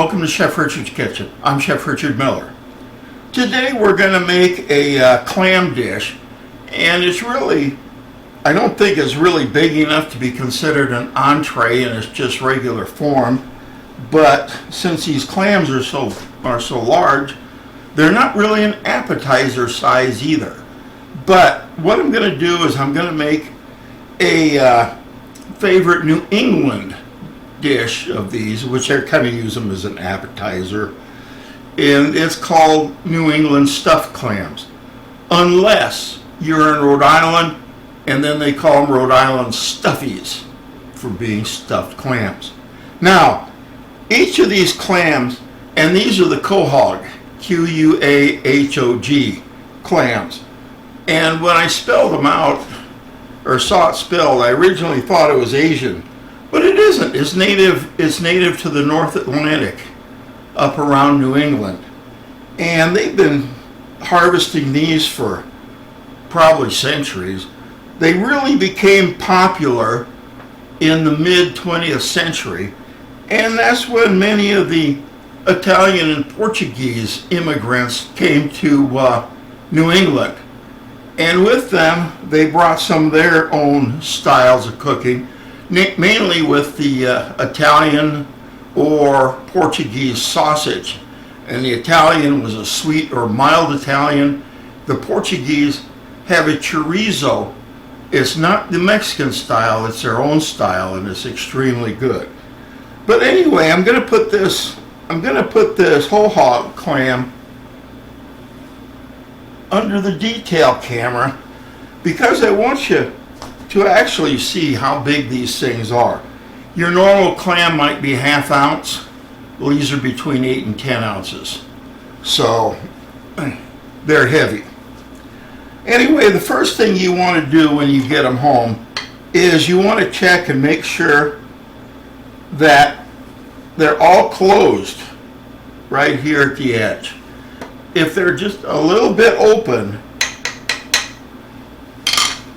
Welcome to Chef Richard's Kitchen. I'm Chef Richard Miller. Today we're going to make a clam dish, and it's really, I don't think it's really big enough to be considered an entree in its just regular form, but since these clams are so large, they're not really an appetizer size either. But what I'm going to do is I'm going to make a favorite New England dish of these, which I kind of use them as an appetizer, and it's called New England stuffed clams, unless you're in Rhode Island, and then they call them Rhode Island Stuffies for being stuffed clams. Now, each of these clams, and these are the quahog, Quahog clams, and when I spelled them out, or saw it spelled, I originally thought it was Asian. But it isn't. It's native to the North Atlantic, up around New England. And they've been harvesting these for probably centuries. They really became popular in the mid-20th century, and that's when many of the Italian and Portuguese immigrants came to New England. And with them, they brought some of their own styles of cooking, mainly with the Italian or Portuguese sausage. And the Italian was a sweet or mild Italian. The Portuguese have a chorizo. It's not the Mexican style, it's their own style, and it's extremely good. But anyway, I'm gonna put this whole hog clam under the detail camera because I want you to actually see how big these things are. Your normal clam might be ½ ounce. Well, these are between 8 and 10 ounces. So they're heavy. Anyway, the first thing you want to do when you get them home is you want to check and make sure that they're all closed right here at the edge. If they're just a little bit open,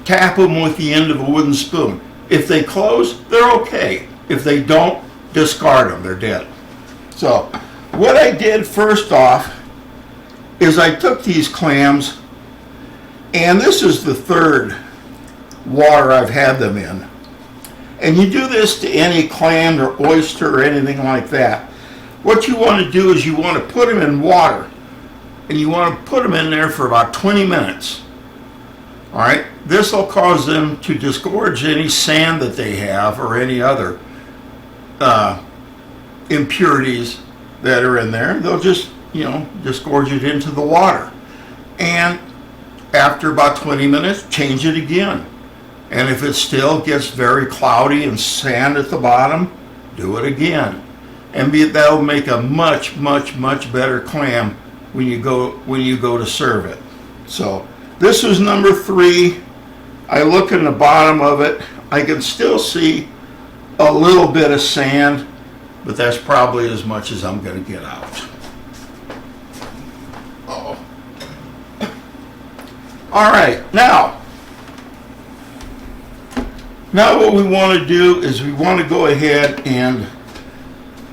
tap them with the end of a wooden spoon. If they close, they're okay. If they don't, discard them, they're dead. So what I did first off is I took these clams, and this is the third water I've had them in. And you do this to any clam or oyster or anything like that. What you want to do is you want to put them in water, and you want to put them in there for about 20 minutes. All right, this will cause them to disgorge any sand that they have or any other impurities that are in there. They'll just, disgorge it into the water. And after about 20 minutes, change it again. And if it still gets very cloudy and sand at the bottom, do it again. And that'll make a much, much, much better clam when you go to serve it. So this was number 3. I look in the bottom of it. I can still see a little bit of sand, but that's probably as much as I'm going to get out. Uh-oh. All right, now what we want to do is we want to go ahead and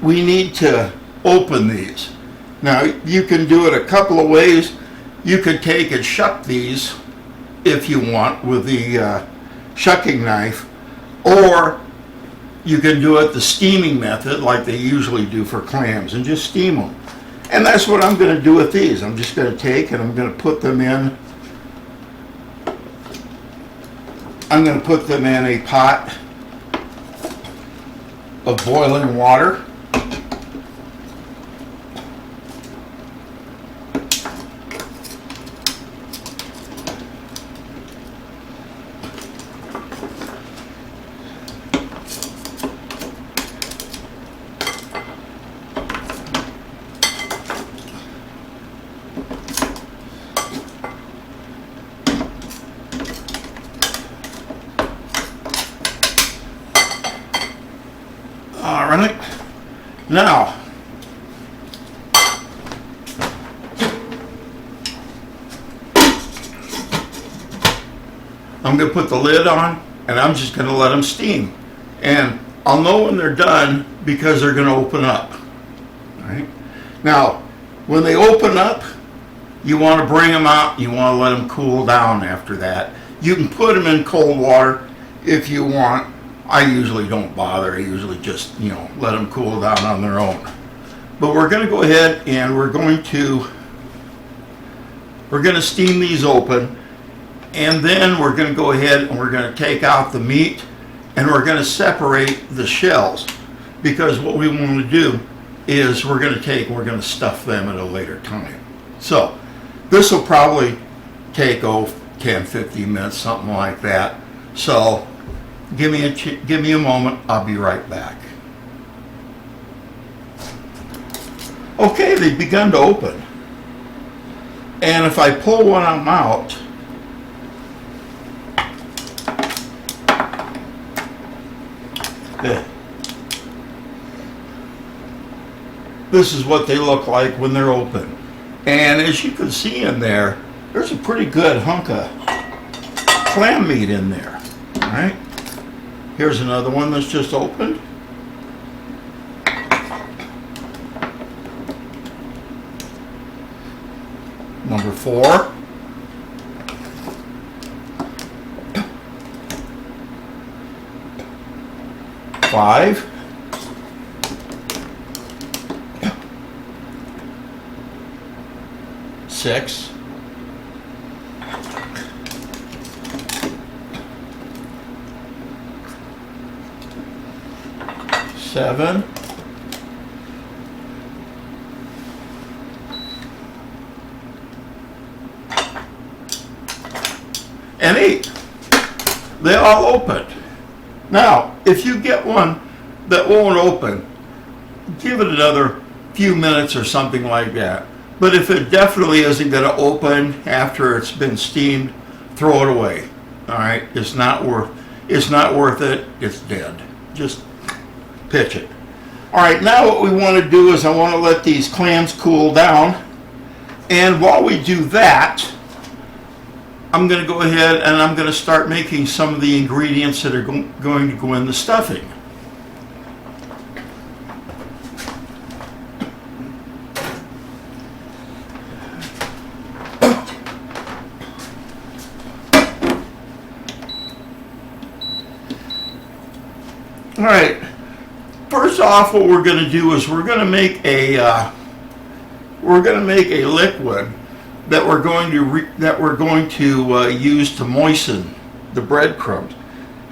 we need to open these. Now, you can do it a couple of ways. You could take and shuck these if you want with the shucking knife, or you can do it the steaming method like they usually do for clams and just steam them. And that's what I'm going to do with these. I'm just going to take and I'm going to put them in. I'm going to put them in a pot of boiling water. All right, now I'm going to put the lid on and I'm just going to let them steam. And I'll know when they're done because they're going to open up. All right? Now, when they open up, you want to bring them out. You want to let them cool down after that. You can put them in cold water if you want. I usually don't bother. I usually just, let them cool down on their own. But we're going to go ahead and we're going to steam these open, and then we're going to go ahead and we're going to take out the meat, and we're going to separate the shells, because what we want to do is we're going to stuff them at a later time. So this will probably take 10, 15 minutes, something like that. So give me a moment. I'll be right back. Okay, they've begun to open. And if I pull one of them out, this is what they look like when they're open. And as you can see in there, there's a pretty good hunk of clam meat in there. All right. Here's another one that's just opened. Number 4. Five. 6. 7. And 8. They all opened. Now, if you get one that won't open, give it another few minutes or something like that. But if it definitely isn't going to open after it's been steamed, throw it away. All right, it's not worth it. It's dead. Just pitch it. All right, now what we want to do is I want to let these clams cool down. And while we do that, I'm going to go ahead and I'm going to start making some of the ingredients that are going to go in the stuffing. All right. First off, what we're going to do is we're going to make a liquid that we're going to use to moisten the breadcrumbs.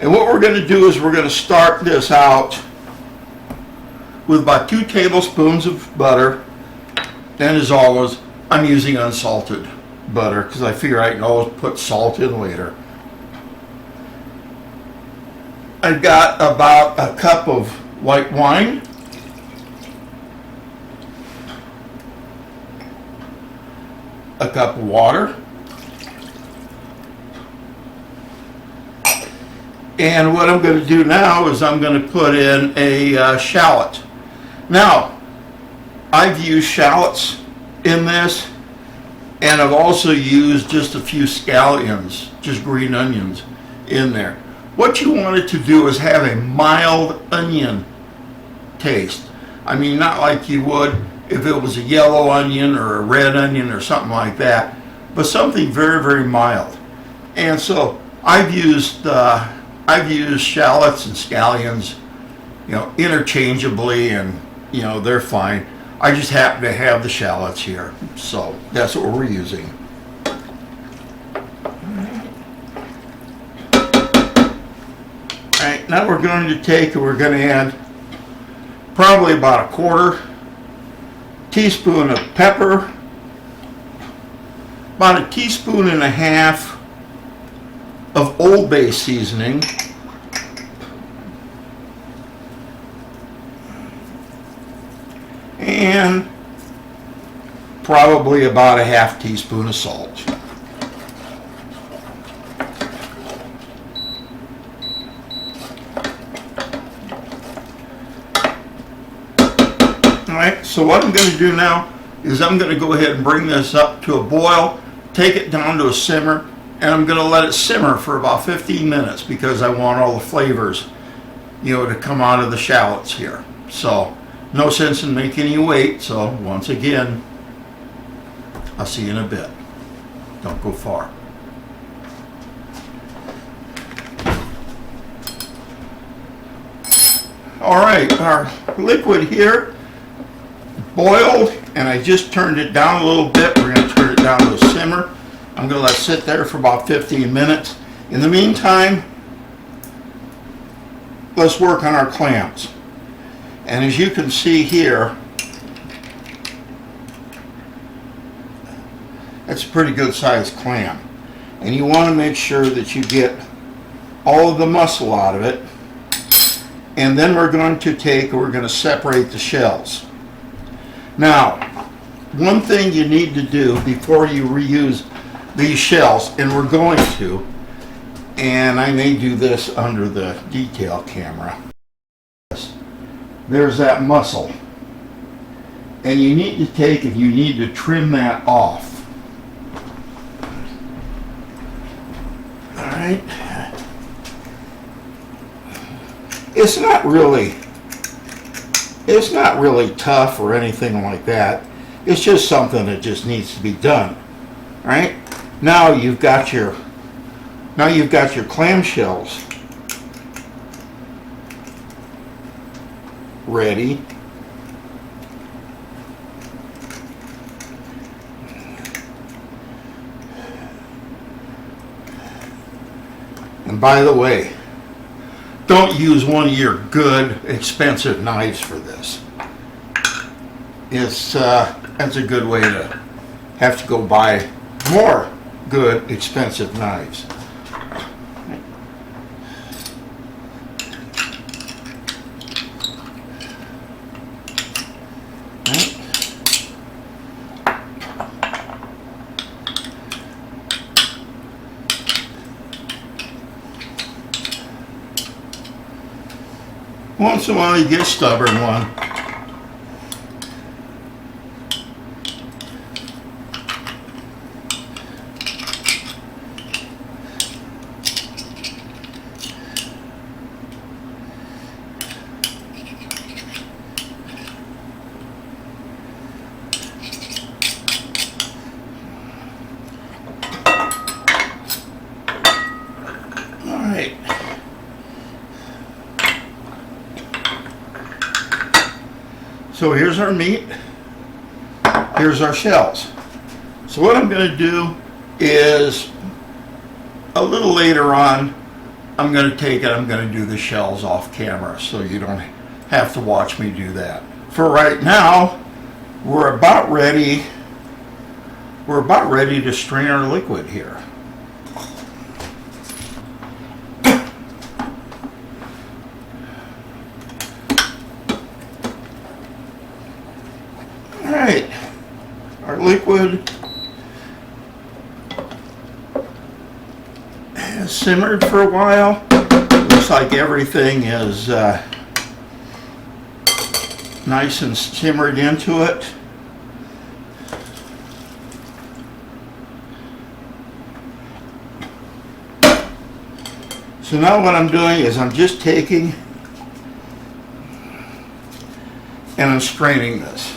And what we're going to do is we're going to start this out with about 2 tablespoons of butter. And as always, I'm using unsalted butter because I figure I can always put salt in later. I've got about a cup of white wine, a cup of water, and what I'm going to do now is I'm going to put in a shallot. Now, I've used shallots in this, and I've also used just a few scallions, just green onions in there. What you want it to do is have a mild onion taste. I mean, not like you would if it was a yellow onion or a red onion or something like that, but something very, very mild. And so I've used shallots and scallions, interchangeably, and they're fine. I just happen to have the shallots here, so that's what we're using. All right, now we're going to add probably about a 1/4 teaspoon of pepper, about 1.5 teaspoons of Old Bay seasoning, and probably about 1/2 teaspoon of salt. Alright, so what I'm going to do now is I'm going to go ahead and bring this up to a boil, take it down to a simmer, and I'm going to let it simmer for about 15 minutes because I want all the flavors, to come out of the shallots here. So No sense in making you wait, so once again, I'll see you in a bit. Don't go far. All right, our liquid here boiled, and I just turned it down a little bit. We're going to turn it down to a simmer. I'm going to let it sit there for about 15 minutes. In the meantime, let's work on our clams. And as you can see here, that's a pretty good sized clam. And you want to make sure that you get all of the muscle out of it. And then we're going to separate the shells. Now, one thing you need to do before you reuse these shells, and we're going to, and I may do this under the detail camera, there's that muscle. And you need to trim that off. All right. It's not really tough or anything like that. It's just something that just needs to be done. All right? Now you've got your clam shells ready. And by the way, don't use one of your good, expensive knives for this. That's a good way to have to go buy more good, expensive knives. Once in a while you get a stubborn one. All right. So here's our meat, here's our shells. So what I'm going to do is, a little later on, I'm going to do the shells off camera so you don't have to watch me do that. For right now, we're about ready to strain our liquid here. Alright, our liquid has simmered for a while. Looks like everything is nice and simmered into it. So now what I'm doing is I'm just taking and I'm straining this.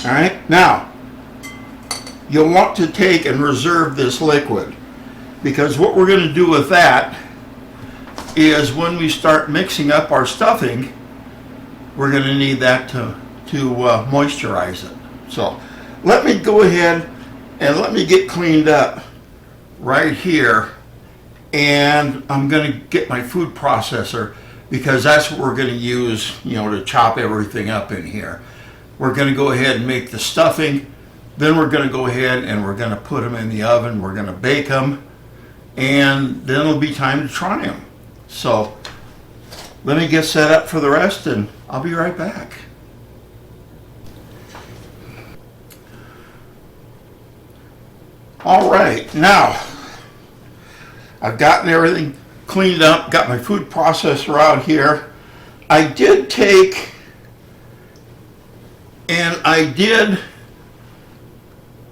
All right, now you'll want to take and reserve this liquid, because what we're going to do with that is when we start mixing up our stuffing, we're going to need that to moisturize it. So let me go ahead and let me get cleaned up right here, and I'm going to get my food processor, because that's what we're going to use, to chop everything up in here. We're going to go ahead and make the stuffing. Then we're going to go ahead and we're going to put them in the oven. We're going to bake them, and then it'll be time to try them. So let me get set up for the rest, and I'll be right back. All right, now I've gotten everything cleaned up, got my food processor out here. I did take And I did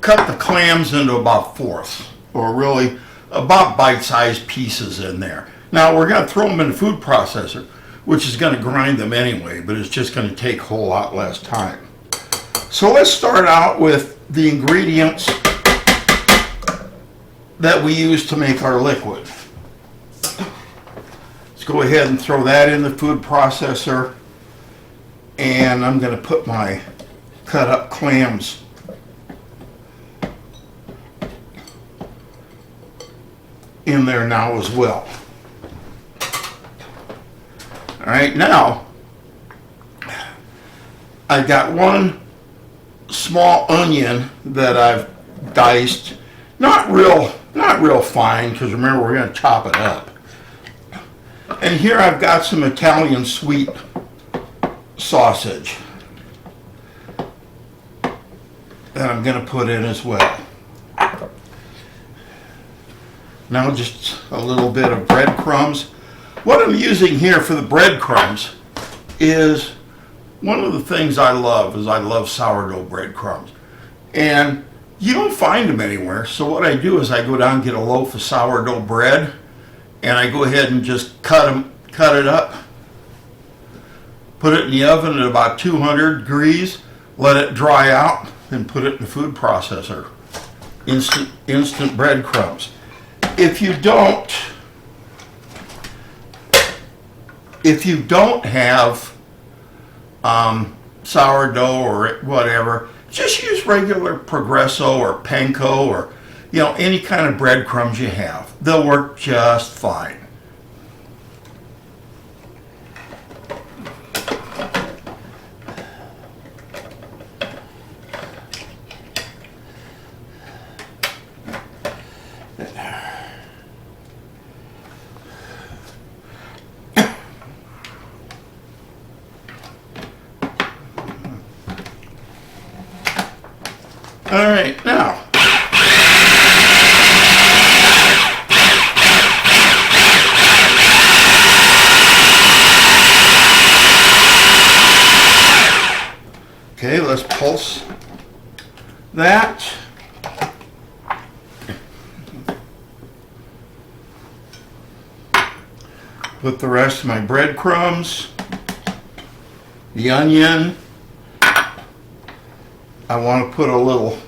cut the clams into about fourths, or really about bite-sized pieces in there. Now we're going to throw them in the food processor, which is going to grind them anyway, but it's just going to take a whole lot less time. So let's start out with the ingredients that we use to make our liquid. Let's go ahead and throw that in the food processor, and I'm going to put my cut up clams in there now as well. All right, now I've got one small onion that I've diced, not real fine, because remember we're going to chop it up. And here I've got some Italian sweet sausage that I'm going to put in as well. Now just a little bit of breadcrumbs. What I'm using here for the breadcrumbs is one of the things I love sourdough breadcrumbs. And you don't find them anywhere, so what I do is I go down and get a loaf of sourdough bread, and I go ahead and just cut it up, put it in the oven at about 200 degrees, let it dry out, and put it in the food processor. Instant breadcrumbs. If you don't have sourdough or whatever, just use regular Progresso or Panko or any kind of breadcrumbs you have. They'll work just fine. All right, now okay, let's pulse that. Put the rest of my breadcrumbs, the onion. I want to put a little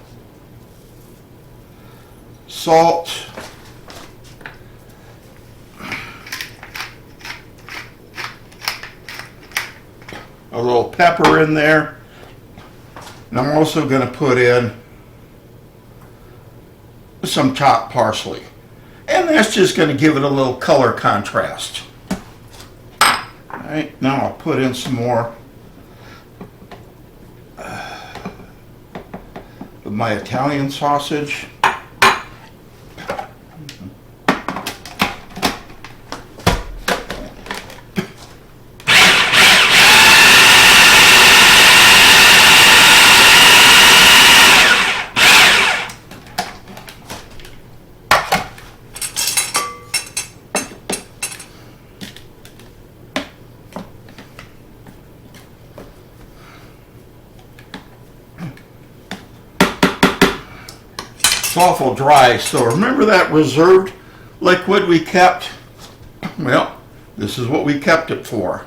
salt, a little pepper in there, and I'm also going to put in some chopped parsley, and that's just going to give it a little color contrast. All right, now I'll put in some more of my Italian sausage. Awful dry, so remember that reserved liquid we kept? Well, this is what we kept it for.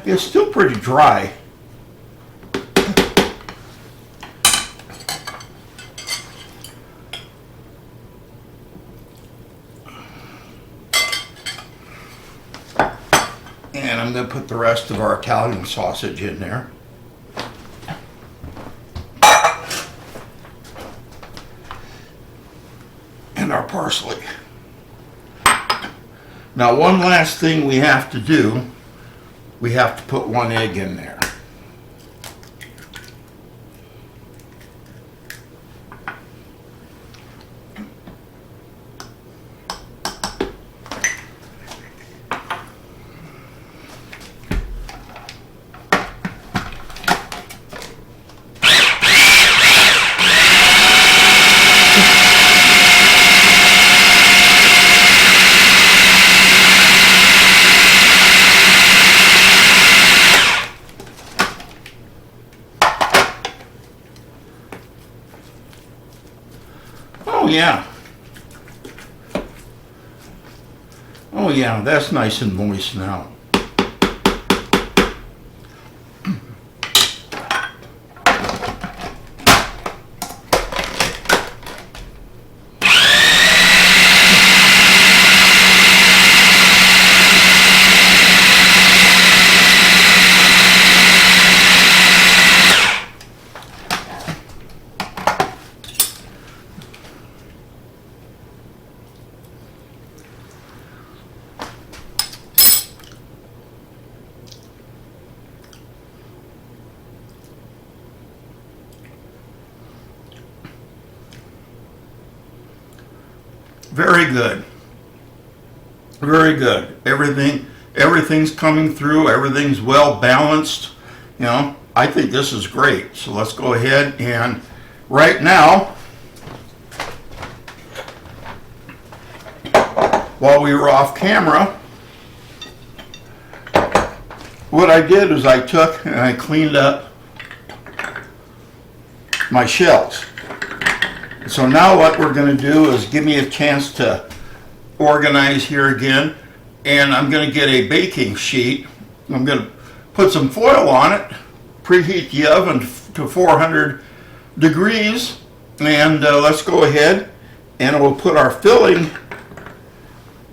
It's still pretty dry. And I'm going to put the rest of our Italian sausage in there. And our parsley. Now, one last thing we have to do, we have to put one egg in there. Oh yeah. Oh yeah, that's nice and moist now. Very good. Very good. Everything's coming through. Everything's well balanced. You know, I think this is great. So let's go ahead and right now, while we were off camera, what I did is I took and I cleaned up my shells. So now what we're going to do is give me a chance to organize here again, and I'm going to get a baking sheet. I'm going to put some foil on it, preheat the oven to 400 degrees, and let's go ahead and we'll put our filling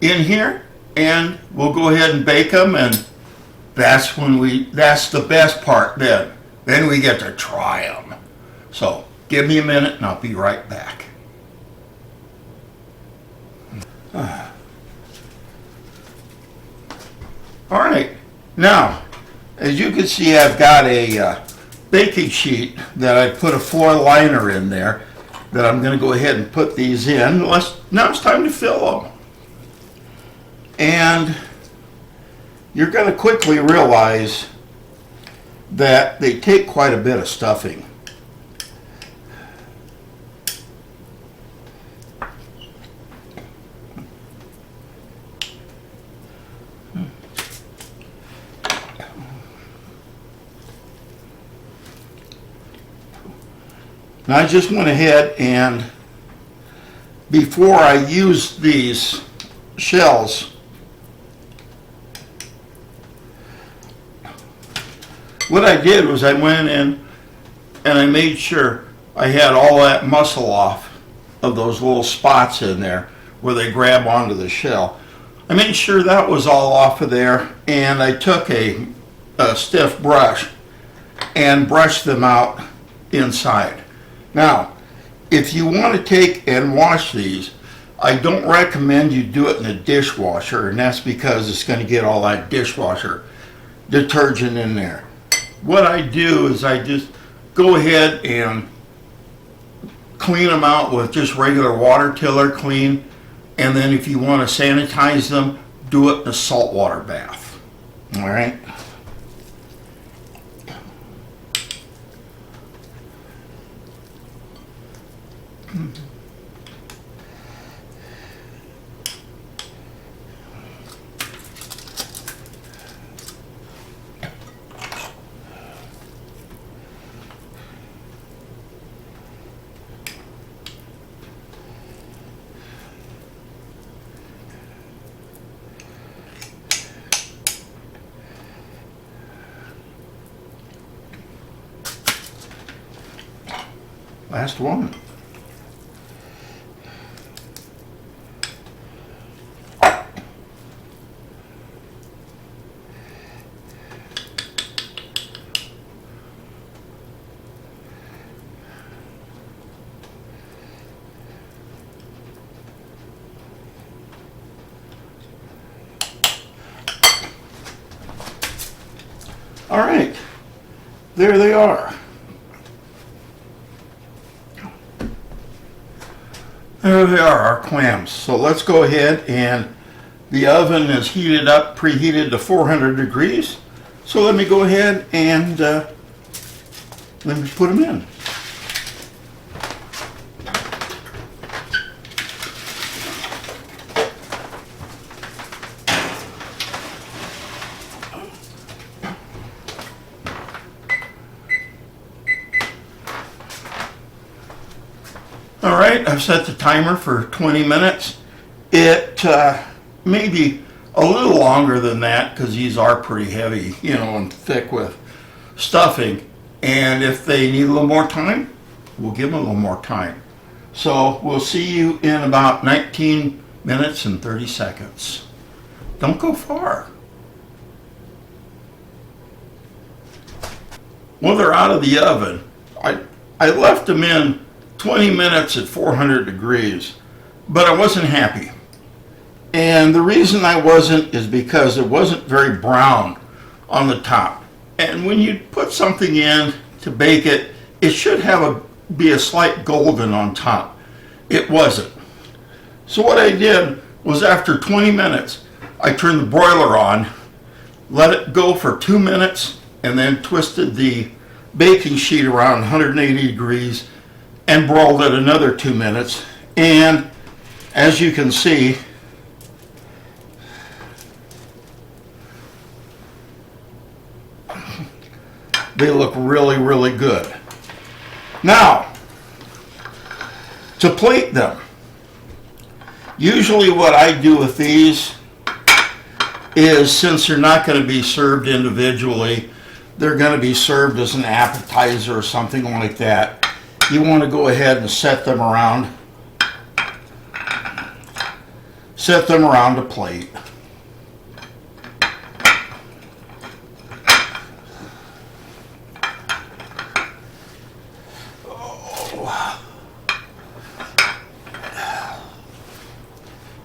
in here, and we'll go ahead and bake them, and that's the best part then. Then we get to try them. So give me a minute and I'll be right back. All right, now, as you can see, I've got a baking sheet that I put a foil liner in there that I'm going to go ahead and put these in. Now it's time to fill them. And you're going to quickly realize that they take quite a bit of stuffing. Now I just went ahead and before I used these shells, what I did was I went in and I made sure I had all that muscle off of those little spots in there where they grab onto the shell. I made sure that was all off of there, and I took a stiff brush and brushed them out inside. Now, if you want to take and wash these, I don't recommend you do it in a dishwasher, and that's because it's going to get all that dishwasher detergent in there. What I do is I just go ahead and clean them out with just regular water tiller clean, and then if you want to sanitize them, do it in a saltwater bath. All right. Last one. All right, there they are. There they are, our clams. So let's go ahead, and the oven is heated up, preheated to 400 degrees. So let me go ahead and let me put them in. All right, I've set the timer for 20 minutes. It may be a little longer than that because these are pretty heavy, you know, and thick with stuffing. And if they need a little more time, we'll give them a little more time. So we'll see you in about 19 minutes and 30 seconds. Don't go far. Well, they're out of the oven. I left them in 20 minutes at 400 degrees, but I wasn't happy. And the reason I wasn't is because it wasn't very brown on the top. And when you put something in to bake it, it should be a slight golden on top. It wasn't. So what I did was, after 20 minutes, I turned the broiler on, let it go for 2 minutes, and then twisted the baking sheet around 180 degrees and broiled it another 2 minutes. And as you can see, they look really, really good. Now, to plate them, usually what I do with these is, since they're not going to be served individually, they're going to be served as an appetizer or something like that. You want to go ahead and set them around a plate.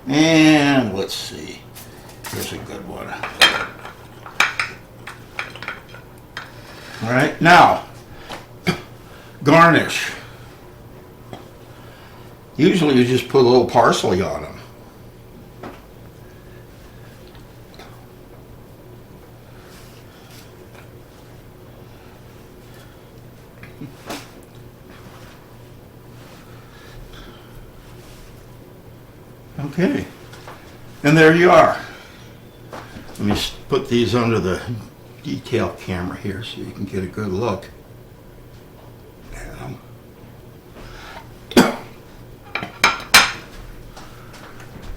And let's see, here's a good one. All right, now, garnish. Usually you just put a little parsley on them. Okay, and there you are. Let me put these under the detail camera here so you can get a good look at them.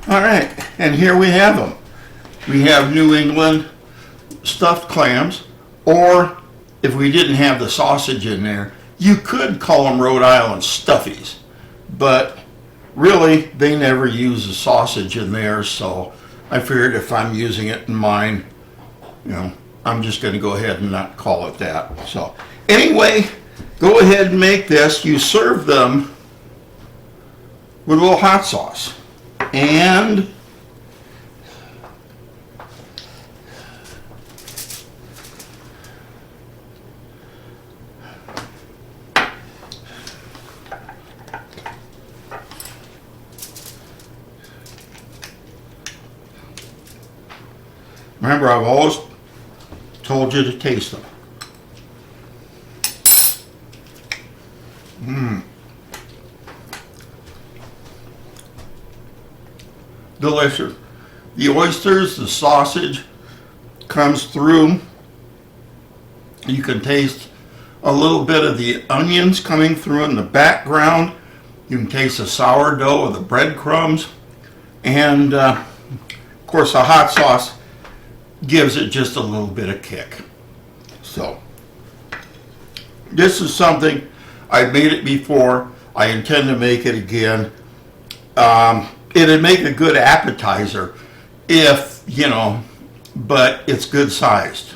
All right, and here we have them. We have New England stuffed clams, or if we didn't have the sausage in there, you could call them Rhode Island Stuffies, but really they never use the sausage in there, so I figured if I'm using it in mine, you know, I'm just going to go ahead and not call it that. So anyway, go ahead and make this. You serve them with a little hot sauce. And remember, I've always told you to taste them. Delicious. The oysters, the sausage comes through. You can taste a little bit of the onions coming through in the background. You can taste the sourdough or the breadcrumbs. And of course the hot sauce gives it just a little bit of kick. So this is something, I've made it before. I intend to make it again. It'd make a good appetizer if, you know, but it's good sized.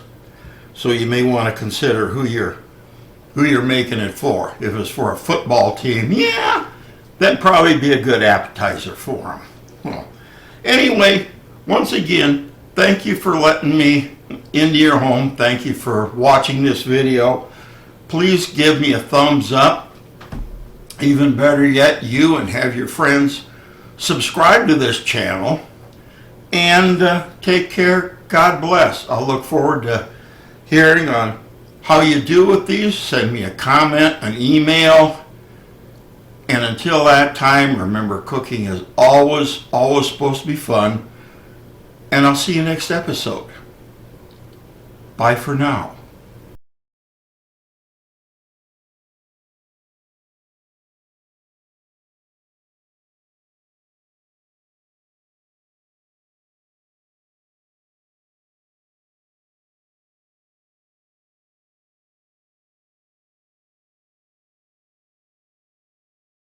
So you may want to consider who you're making it for. If it's for a football team, yeah, that'd probably be a good appetizer for them. Well, anyway, once again, thank you for letting me into your home. Thank you for watching this video. Please give me a thumbs up. Even better yet, you and have your friends subscribe to this channel. And take care. God bless. I'll look forward to hearing on how you do with these. Send me a comment, an email. And until that time, remember, cooking is always supposed to be fun. And I'll see you next episode. Bye for now.